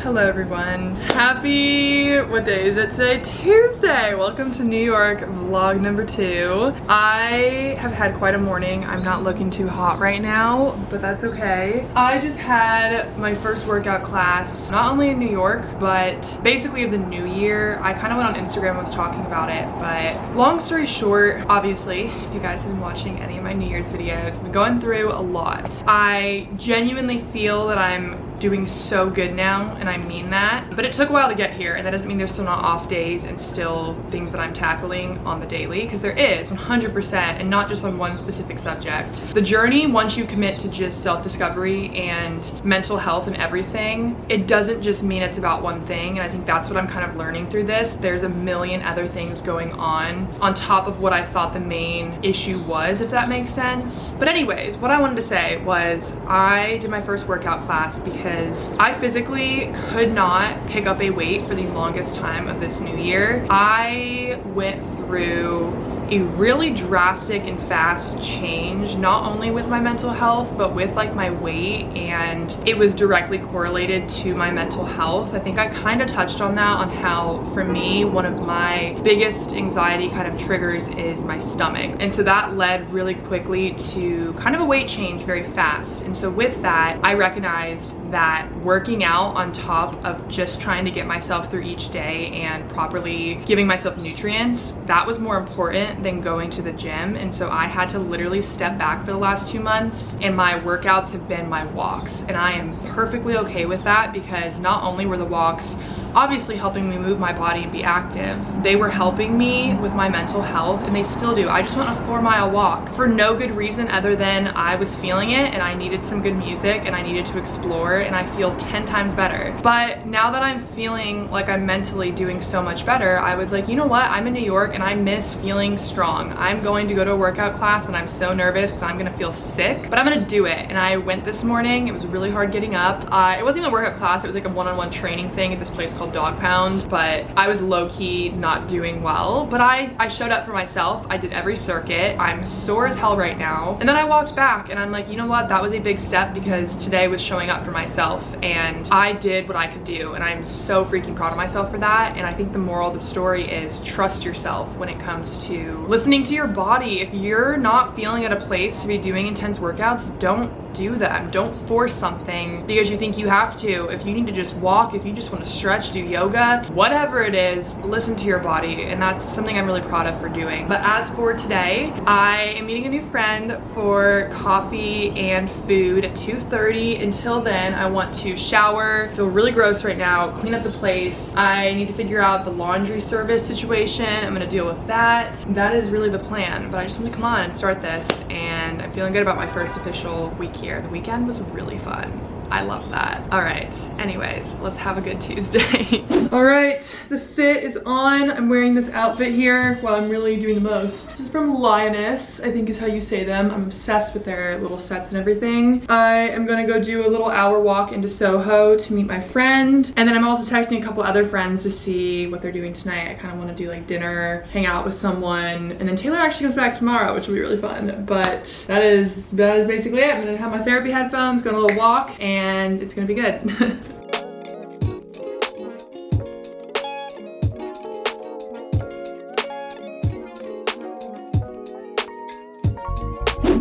Hello everyone. Happy, what day is it today? Tuesday! Welcome to New York vlog number 2. I have had quite a morning. I'm not looking too hot right now, but that's okay. I just had my first workout class, not only in New York, but basically of the new year. I kind of went on Instagram and was talking about it, but long story short, obviously, if you guys have been watching any of my New Year's videos, I've been going through a lot. I genuinely feel that I'm doing so good now, and I mean that, but it took a while to get here, and that doesn't mean there's still not off days and still things that I'm tackling on the daily, because there is 100%, and not just on one specific subject. The journey, once you commit to just self-discovery and mental health and everything, it doesn't just mean it's about one thing, and I think that's what I'm kind of learning through this. There's a million other things going on top of what I thought the main issue was, if that makes sense. But anyways, what I wanted to say was I did my first workout class because I physically could not pick up a weight for the longest time of this new year. I went through a really drastic and fast change, not only with my mental health, but with like my weight, and it was directly correlated to my mental health. I think I kind of touched on that, on how for me, one of my biggest anxiety kind of triggers is my stomach. And so that led really quickly to kind of a weight change very fast. And so with that, I recognized that working out on top of just trying to get myself through each day and properly giving myself nutrients, that was more important than going to the gym. And so I had to literally step back for the last 2 months, and my workouts have been my walks, and I am perfectly okay with that, because not only were the walks obviously helping me move my body and be active, they were helping me with my mental health, and they still do. I just went a 4-mile walk for no good reason other than I was feeling it and I needed some good music and I needed to explore, and I feel 10 times better. But now that I'm feeling like I'm mentally doing so much better, I was like, you know what, I'm in New York and I miss feeling strong. I'm going to go to a workout class and I'm so nervous because I'm gonna feel sick, but I'm gonna do it. And I went this morning. It was really hard getting up. It wasn't even a workout class, it was like a one-on-one training thing at this place called Dog Pound, but I was low-key not doing well. But I showed up for myself. I did every circuit. I'm sore as hell right now. And then I walked back and I'm like, you know what, that was a big step, because today was showing up for myself and I did what I could do, and I'm so freaking proud of myself for that. And I think the moral of the story is trust yourself when it comes to listening to your body. If you're not feeling at a place to be doing intense workouts, don't do them. Don't force something because you think you have to. If you need to just walk, if you just want to stretch, do yoga, whatever it is, listen to your body. And that's something I'm really proud of for doing. But as for today, I am meeting a new friend for coffee and food at 2:30. Until then, I want to shower, feel really gross right now, clean up the place. I need to figure out the laundry service situation. I'm gonna deal with that. That is really the plan, but I just want to come on and start this, and I'm feeling good about my first official week here. The weekend was really fun. I love that. All right, anyways, let's have a good Tuesday. All right, the fit is on. I'm wearing this outfit here while I'm really doing the most. This is from Lioness, I think is how you say them. I'm obsessed with their little sets and everything. I am gonna go do a little hour walk into Soho to meet my friend. And then I'm also texting a couple other friends to see what they're doing tonight. I kind of want to do like dinner, hang out with someone. And then Taylor actually comes back tomorrow, which will be really fun. But that is basically it. I'm gonna have my therapy headphones, go on a little walk, and it's gonna be good.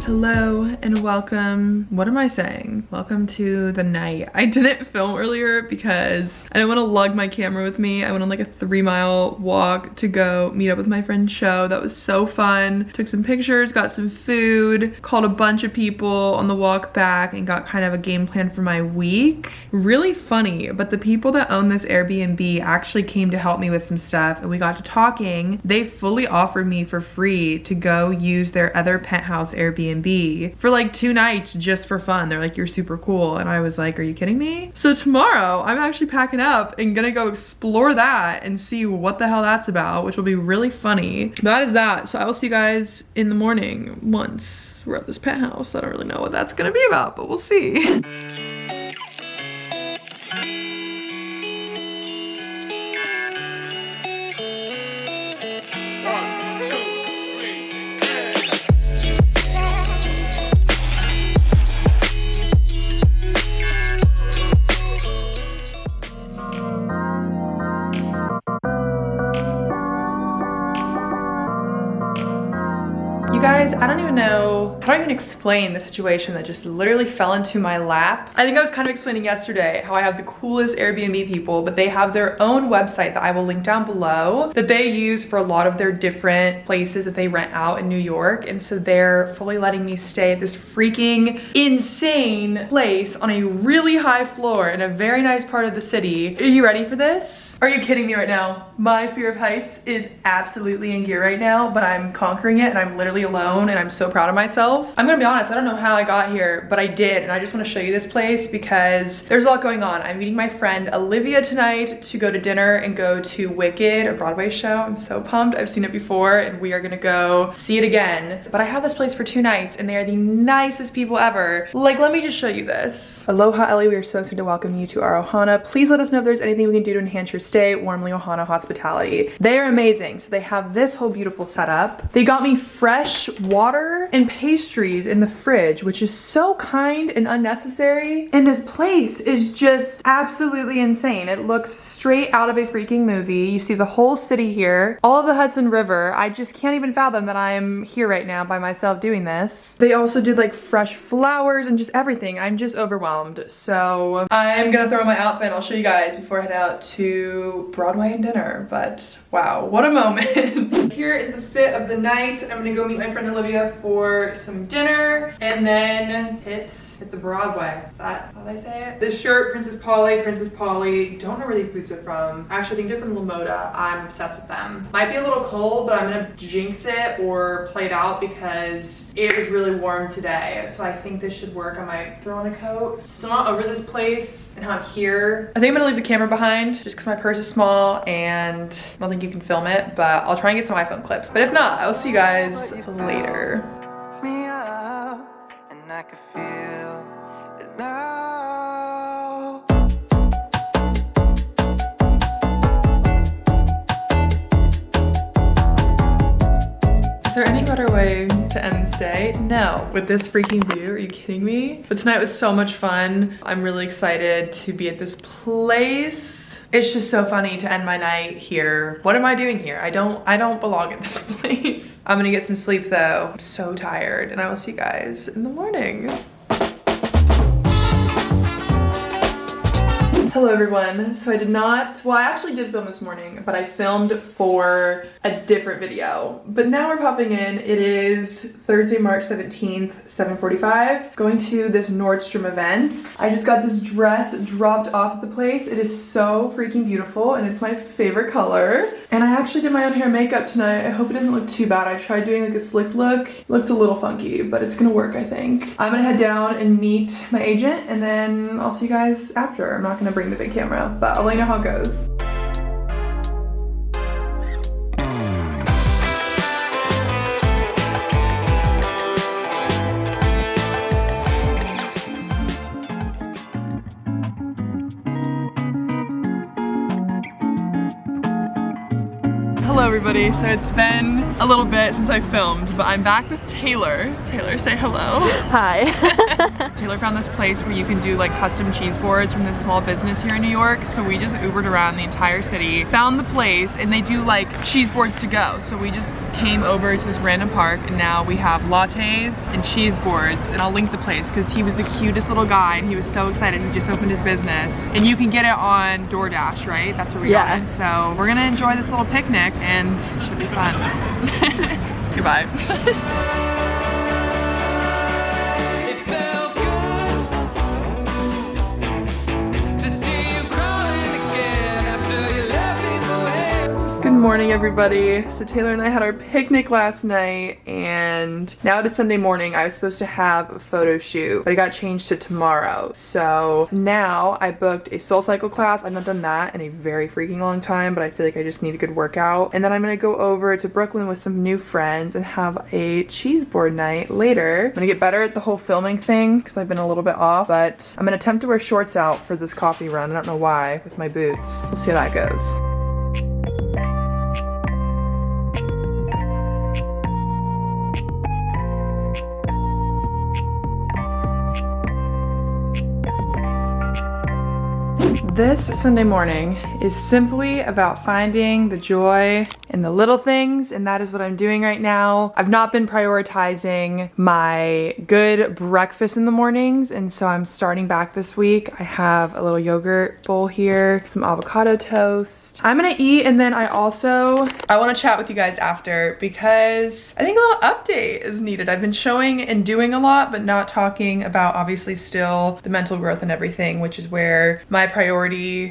Hello and welcome. What am I saying? Welcome to the night. I didn't film earlier because I didn't want to lug my camera with me. I went on like a 3-mile walk to go meet up with my friend Cho. That was so fun. Took some pictures, got some food, called a bunch of people on the walk back, and got kind of a game plan for my week. Really funny, but the people that own this Airbnb actually came to help me with some stuff, and we got to talking. They fully offered me for free to go use their other penthouse Airbnb for like 2 nights just for fun. They're like, you're super cool. And I was like, are you kidding me? So tomorrow I'm actually packing up and gonna go explore that and see what the hell that's about, which will be really funny. That is that. So I will see you guys in the morning once we're at this penthouse. I don't really know what that's gonna be about, but we'll see. guys, I don't even know how do I even explain the situation that just literally fell into my lap. I think I was kind of explaining yesterday how I have the coolest Airbnb people, but they have their own website that I will link down below that they use for a lot of their different places that they rent out in New York. And so they're fully letting me stay at this freaking insane place on a really high floor in a very nice part of the city. Are you ready for this? Are you kidding me right now? My fear of heights is absolutely in gear right now, but I'm conquering it and I'm literally alone and I'm so proud of myself. I'm gonna be honest, I don't know how I got here, but I did, and I just want to show you this place because there's a lot going on. I'm meeting my friend Olivia tonight to go to dinner and go to Wicked, a Broadway show. I'm so pumped. I've seen it before and we are gonna go see it again. But I have this place for 2 nights and they are the nicest people ever. Like, let me just show you this. Aloha, Ellie. We are so excited to welcome you to our Ohana. Please let us know if there's anything we can do to enhance your stay. Warmly, Ohana Hospitality. They are amazing. So they have this whole beautiful setup. They got me fresh water and pastries in the fridge, which is so kind and unnecessary. And this place is just absolutely insane. It looks straight out of a freaking movie. You see the whole city here, all of the Hudson River. I just can't even fathom that I'm here right now by myself doing this. They also did like fresh flowers and just everything. I'm just overwhelmed. So I'm gonna throw on my outfit. I'll show you guys before I head out to Broadway and dinner. But wow, what a moment. Here is the fit of the night. I'm gonna go meet my friend Olivia for some dinner and then hit the Broadway. Is that how they say it? This shirt, Princess Polly. Don't know where these boots are from. Actually, I think they're from Lamoda. I'm obsessed with them. Might be a little cold, but I'm gonna jinx it or play it out because it was really warm today. So I think this should work. I might throw on a coat. Still not over this place and how I'm here. I think I'm gonna leave the camera behind just because my purse is small and I don't think you can film it, but I'll try and get some iPhone clips. But if not, I'll see you guys later. Me up, and I can feel it now. Is there any better way to end this day? No. With this freaking view, are you kidding me? But tonight was so much fun. I'm really excited to be at this place. It's just so funny to end my night here. What am I doing here? I don't belong at this place. I'm gonna get some sleep though. I'm so tired and I will see you guys in the morning. Hello everyone. So I actually did film this morning, but I filmed for a different video. But now we're popping in. It is Thursday, March 17th, 7:45. Going to this Nordstrom event. I just got this dress dropped off at the place. It is so freaking beautiful and it's my favorite color. And I actually did my own hair and makeup tonight. I hope it doesn't look too bad. I tried doing like a slick look. It looks a little funky, but it's gonna work, I think. I'm gonna head down and meet my agent and then I'll see you guys after. I'm not gonna bring the big camera, but I'll let you know how it goes. Hello everybody, so it's been a little bit since I filmed, but I'm back with Taylor. Taylor, say hello. Hi. Taylor found this place where you can do like custom cheese boards from this small business here in New York, so we just Ubered around the entire city, found the place, and they do like cheese boards to go. So we just came over to this random park and now we have lattes and cheese boards, and I'll link the place because he was the cutest little guy and he was so excited. He just opened his business and you can get it on DoorDash, right? That's where we got it. So we're gonna enjoy this little picnic and it should be fun. Goodbye. Good morning everybody. So Taylor and I had our picnic last night and now it is Sunday morning. I was supposed to have a photo shoot, but it got changed to tomorrow. So now I booked a SoulCycle class. I've not done that in a very freaking long time, but I feel like I just need a good workout. And then I'm gonna go over to Brooklyn with some new friends and have a cheese board night later. I'm gonna get better at the whole filming thing because I've been a little bit off, but I'm gonna attempt to wear shorts out for this coffee run. I don't know why with my boots. We'll see how that goes. This Sunday morning is simply about finding the joy in the little things, and that is what I'm doing right now. I've not been prioritizing my good breakfast in the mornings, and so I'm starting back this week. I have a little yogurt bowl here, some avocado toast. I'm gonna eat, and then I wanna chat with you guys after because I think a little update is needed. I've been showing and doing a lot, but not talking about obviously still the mental growth and everything, which is where my priority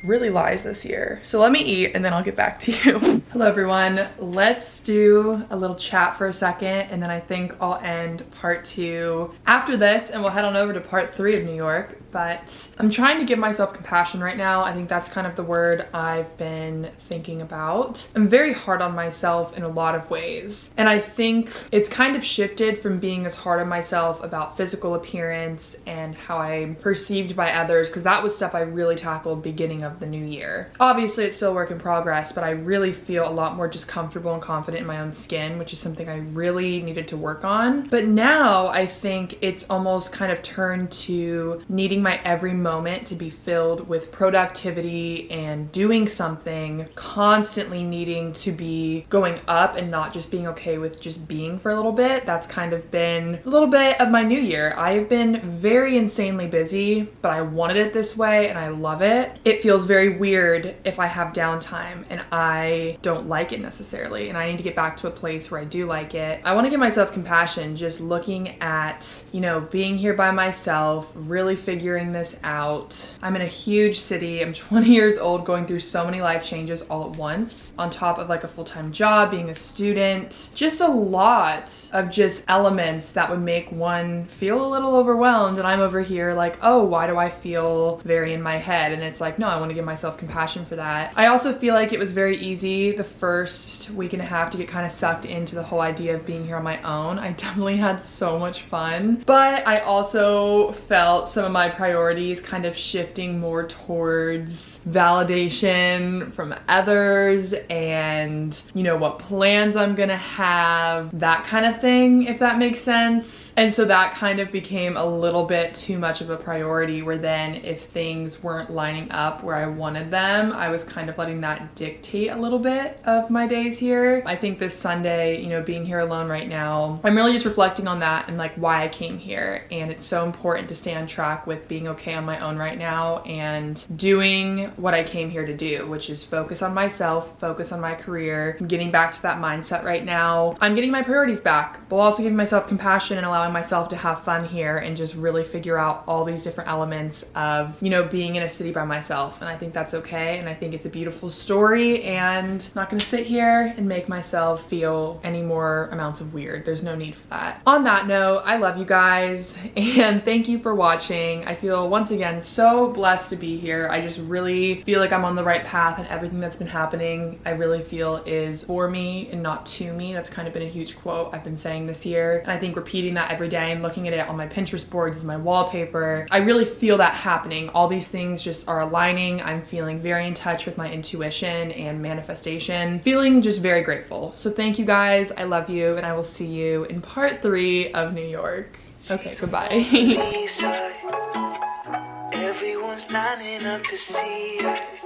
really lies this year. So let me eat and then I'll get back to you. Hello everyone. Let's do a little chat for a second, and then I think I'll end part 2 after this, and we'll head on over to part 3 of New York. But I'm trying to give myself compassion right now. I think that's kind of the word I've been thinking about. I'm very hard on myself in a lot of ways. And I think it's kind of shifted from being as hard on myself about physical appearance and how I'm perceived by others, because that was stuff I really tackled beginning of the new year. Obviously it's still a work in progress, but I really feel a lot more just comfortable and confident in my own skin, which is something I really needed to work on. But now I think it's almost kind of turned to needing my every moment to be filled with productivity and doing something, constantly needing to be going up and not just being okay with just being for a little bit. That's kind of been a little bit of my new year. I have been very insanely busy, but I wanted it this way and I love it. It feels very weird if I have downtime and I don't like it necessarily, and I need to get back to a place where I do like it. I want to give myself compassion just looking at, you know, being here by myself, really figuring this out. I'm in a huge city. I'm 20 years old, going through so many life changes all at once, on top of like a full-time job, being a student, just a lot of just elements that would make one feel a little overwhelmed. And I'm over here like, oh, why do I feel very in my head? And it's like, no, I want to give myself compassion for that. I also feel like it was very easy the first week and a half to get kind of sucked into the whole idea of being here on my own. I definitely had so much fun, but I also felt some of my priorities kind of shifting more towards validation from others and, you know, what plans I'm gonna have, that kind of thing, if that makes sense. And so that kind of became a little bit too much of a priority, where then if things weren't lining up where I wanted them, I was kind of letting that dictate a little bit of my days here. I think this Sunday, you know, being here alone right now, I'm really just reflecting on that and like why I came here. And it's so important to stay on track with being okay on my own right now and doing what I came here to do, which is focus on myself, focus on my career. I'm getting back to that mindset right now. I'm getting my priorities back, but also giving myself compassion and allowing myself to have fun here and just really figure out all these different elements of, you know, being in a city by myself. And I think that's okay. And I think it's a beautiful story, and I'm not gonna sit here and make myself feel any more amounts of weird. There's no need for that. On that note, I love you guys and thank you for watching. I feel once again so blessed to be here. I just really feel like I'm on the right path, and everything that's been happening I really feel is for me and not to me. That's kind of been a huge quote I've been saying this year, and I think repeating that every day and looking at it on my Pinterest boards as my wallpaper, I really feel that happening. All these things just are aligning. I'm feeling very in touch with my intuition and manifestation, feeling just very grateful. So thank you guys. I love you, and I will see you in part 3 of New York. Okay, goodbye. Everyone's lining up to see her.